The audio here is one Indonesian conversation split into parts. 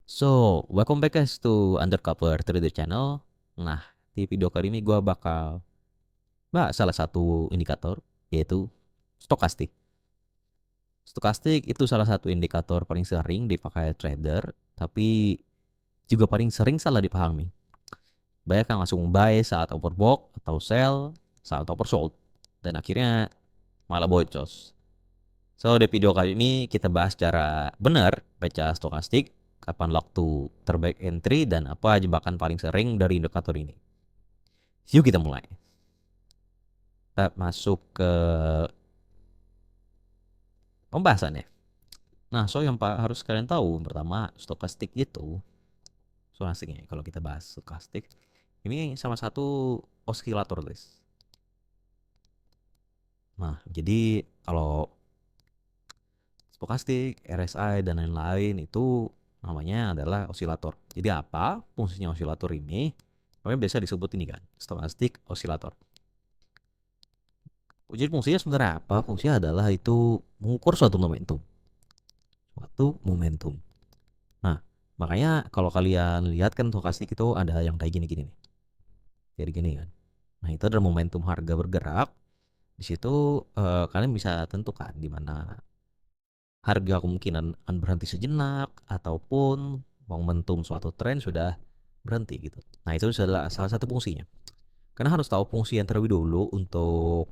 So, welcome back guys to Undercover Trader Channel. Nah, di video kali ini gue bakal bahas salah satu indikator, yaitu stokastik. Stokastik itu salah satu indikator paling sering dipakai trader, tapi juga paling sering salah dipahami. Banyak yang langsung buy saat overbought atau sell saat oversold, dan akhirnya malah boncos. So, di video kali ini kita bahas cara benar baca stokastik, kapan waktu terbaik entry, dan apa jebakan paling sering dari indikator ini. Yuk kita mulai. Kita masuk ke pembahasannya. Nah, so yang harus kalian tahu, pertama, stokastik itu, stokastiknya kalau kita bahas stokastik, ini sama satu osilator guys. Nah, jadi kalau stokastik, RSI, dan lain-lain itu namanya adalah osilator. Jadi apa fungsinya osilator ini? Namanya biasa disebut ini kan, stokastik osilator. Jadi fungsinya sebenarnya apa? Fungsinya adalah itu mengukur suatu momentum. Suatu momentum. Nah, makanya kalau kalian lihat kan stokastik itu ada yang kayak gini-gini nih. Jadi gini kan. Nah, itu adalah momentum harga bergerak. Di situ kalian bisa tentukan di mana harga kemungkinan akan berhenti sejenak ataupun momentum suatu tren sudah berhenti gitu. Nah, itu adalah salah satu fungsinya. Karena harus tahu fungsi yang terlebih dulu untuk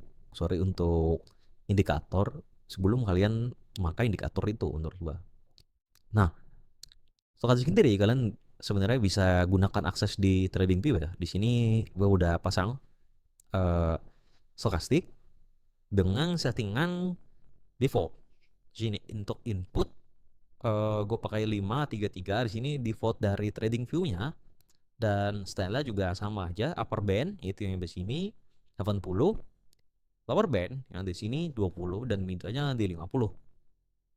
indikator sebelum kalian memakai indikator itu menurut gua. Nah, stokastik sendiri kalian sebenarnya bisa gunakan akses di TradingView ya. Di sini gua udah pasang eh, stokastik dengan settingan default. Di sini untuk input gue pakai 533. Di sini default dari TradingView-nya, dan style juga sama aja. Upper band itu yang di sini 80, lower band yang di sini 20, dan mid-nya di 50.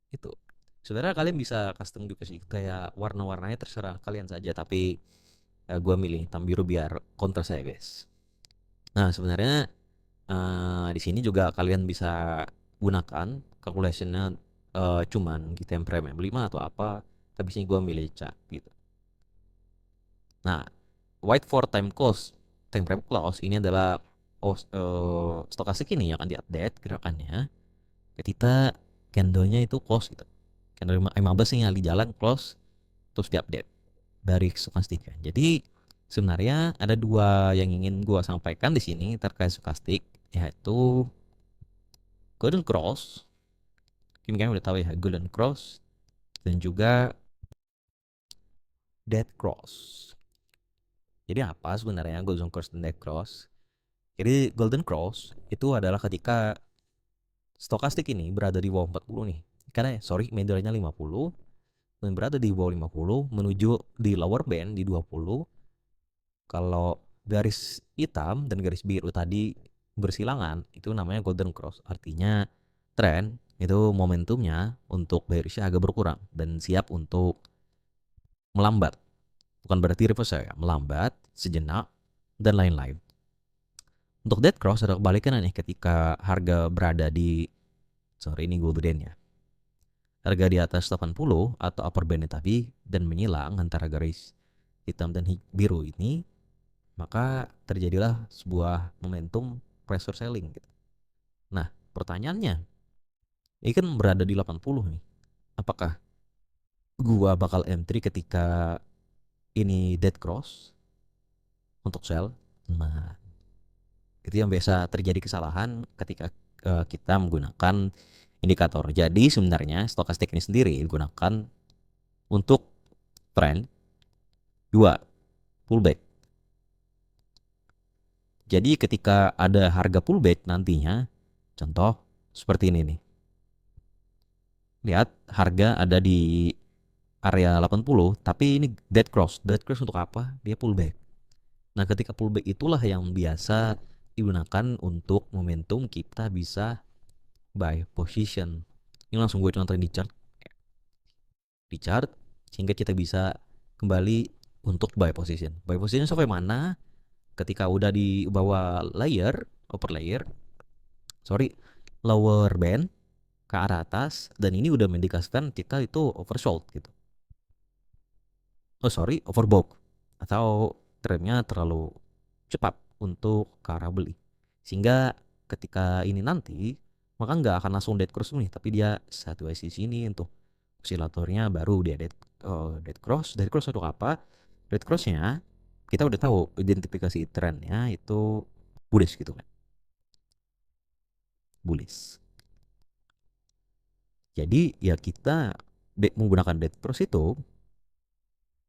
Itu. Sebenarnya kalian bisa custom juga sih, kayak warna-warnanya terserah kalian saja, tapi gue milih hitam biru biar counter saya guys. Nah, sebenarnya di sini juga kalian bisa gunakan calculationnya, cuman di time frame 5 atau apa, tapi sini gue milih chart gitu. Nah, white for time frame close ini adalah stokastik ini yang akan diupdate gerakannya ketika candlenya itu close gitu. Candle 15 yang di jalan close terus diupdate dari stokastik. Jadi sebenarnya ada dua yang ingin gua sampaikan di sini terkait stokastik, yaitu golden cross. Mungkin kalian udah tahu ya, golden cross, dan juga dead cross. Jadi apa sebenarnya golden cross dan dead cross? Jadi golden cross itu adalah ketika stokastik ini berada di bawah 40 nih. Karena sorry, mediannya 50 dan berada di bawah 50 menuju di lower band di 20. Kalau garis hitam dan garis biru tadi bersilangan, itu namanya golden cross. Artinya tren itu momentumnya untuk bearish agak berkurang dan siap untuk melambat. Bukan berarti reverse ya, melambat sejenak dan lain-lain. Untuk dead cross ada kebalikannya nih, ketika harga berada di, sorry ini gue bedain ya, harga di atas 80 atau upper band tadi dan menyilang antara garis hitam dan biru ini, maka terjadilah sebuah momentum pressure selling gitu. Nah, pertanyaannya, ini kan berada di 80 nih. Apakah gua bakal entry ketika ini dead cross untuk sell? Nah, itu yang biasa terjadi kesalahan ketika kita menggunakan indikator. Jadi sebenarnya stokastik ini sendiri digunakan untuk trend. Dua, pullback. Jadi ketika ada harga pullback nantinya, contoh seperti ini nih. Lihat harga ada di area 80, tapi ini dead cross. Dead cross untuk apa? Dia pullback. Nah, ketika pullback itulah yang biasa digunakan untuk momentum kita bisa buy position. Ini langsung gue contohin di chart. Di chart sehingga kita bisa kembali untuk buy position. Buy position sampai mana? Ketika udah di bawah layer, upper layer, sorry, lower band ke arah atas, dan ini udah mendikasikan kita itu oversold gitu. overbought atau trennya terlalu cepat untuk ke arah beli, sehingga ketika ini nanti maka nggak akan langsung dead cross nih, tapi dia satu di sini untuk osilatornya, baru dia dead cross untuk apa? Dead crossnya kita udah tahu identifikasi trennya itu bullish gitu kan, bullish. Jadi ya kita menggunakan dead cross itu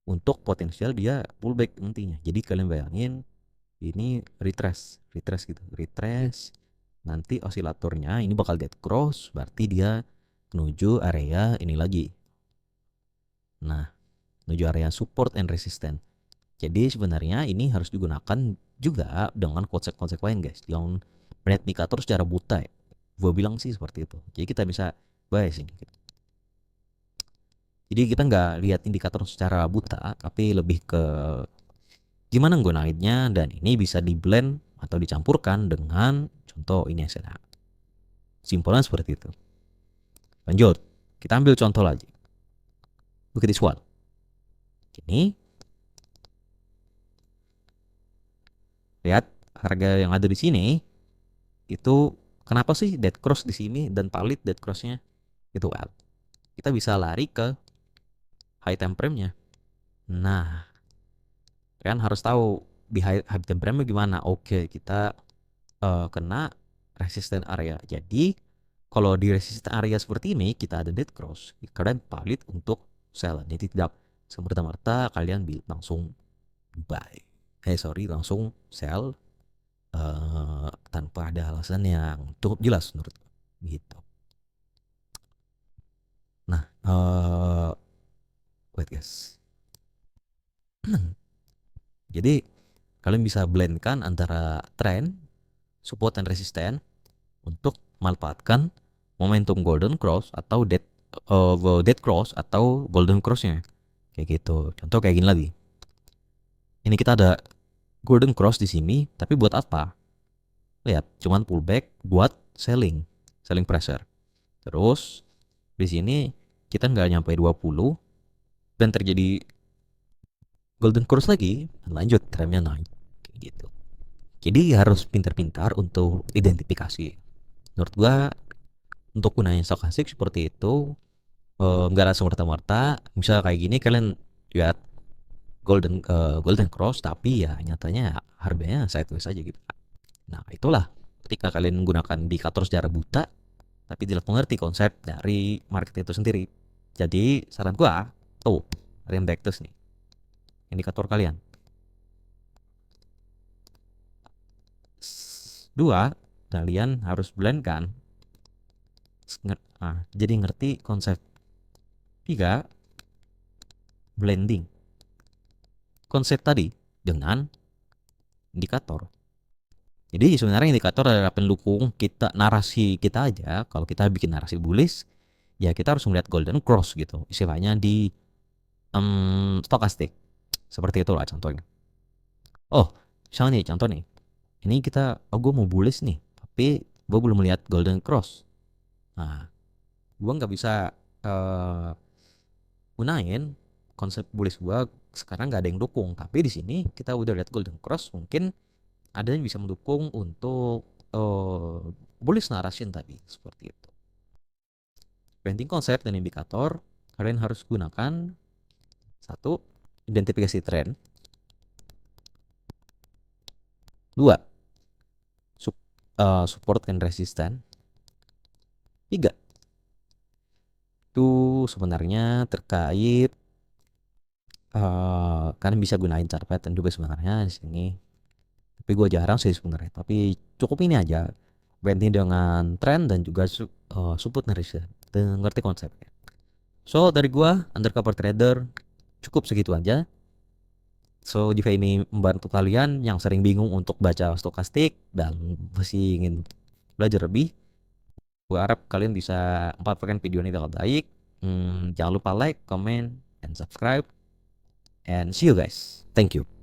untuk potensial dia pullback nantinya. Jadi kalian bayangin ini retrace gitu, retrace, nanti osilatornya ini bakal dead cross, berarti dia menuju area ini lagi. Nah, menuju area support and resistance. Jadi sebenarnya ini harus digunakan juga dengan konsep-konsep lain guys, yang melihat indikator secara buta ya. Gue bilang sih seperti itu. Jadi kita bisa bias ini. Jadi kita nggak lihat indikator secara buta, tapi lebih ke gimana gunainnya, dan ini bisa di blend atau dicampurkan dengan contoh ini saja. Simpelnya seperti itu. Lanjut, kita ambil contoh lagi. Look at this one. Ini lihat harga yang ada di sini itu kenapa sih dead cross di sini dan valid dead crossnya itu well. Kita bisa lari ke high time frame-nya. Nah, kalian harus tahu di high time frame-nya gimana. Oke, kita kena resistance area. Jadi kalau di resistance area seperti ini kita ada dead cross, kalian valid untuk sell. Jadi tidak semerta-merta kalian langsung buy. Langsung sell tanpa ada alasan yang cukup jelas menurut gitu. Nah, wait guys. Jadi kalian bisa blendkan antara trend, support dan resisten untuk manfaatkan momentum golden cross atau dead cross atau golden crossnya kayak gitu. Contoh kayak gini lagi. Ini kita ada golden cross di sini, tapi buat apa? Lihat, cuman pullback buat selling pressure. Terus di sini kita nggak nyampe 20 dan terjadi golden cross lagi, lanjut trennya naik kayak gitu. Jadi harus pintar-pintar untuk identifikasi. Menurut gua untuk gunain stokastik seperti itu nggak langsung merta-merta. Misal kayak gini kalian lihat golden cross, tapi ya nyatanya harganya sideways aja gitu. Nah, itulah ketika kalian menggunakan indikator secara buta tapi tidak mengerti konsep dari market itu sendiri. Jadi saran gua tuh, kalian backtest nih indikator kalian. 2, kalian harus blend kan. Jadi ngerti konsep. 3, blending konsep tadi dengan indikator. Jadi sebenarnya indikator adalah pendukung kita, narasi kita aja. Kalau kita bikin narasi bullish, ya kita harus melihat golden cross gitu, istilahnya di stokastik. Seperti itulah contohnya. Oh, misalnya nih contoh nih. Ini kita, gue mau bullish nih, tapi gue belum melihat golden cross. Nah, gue nggak bisa gunain konsep bullish gue sekarang, nggak ada yang dukung. Tapi di sini kita udah lihat golden cross, mungkin ada yang bisa mendukung untuk bullish narration tadi, seperti itu. Branding konsep dan indikator kalian harus gunakan. 1, identifikasi tren. 2, support and resistance. 3, itu sebenarnya terkait kalian bisa gunain chart pattern juga sebenarnya di sini, tapi gue jarang sih sebenarnya. Tapi cukup ini aja, branding dengan tren dan juga support and resistance, dan ngerti konsepnya. So dari gue undercover trader cukup segitu aja. So jika ini membantu kalian yang sering bingung untuk baca stokastik dan masih ingin belajar lebih, gue harap kalian bisa manfaatkan video ini dengan baik. Jangan lupa like, comment, and subscribe. And see you guys. Thank you.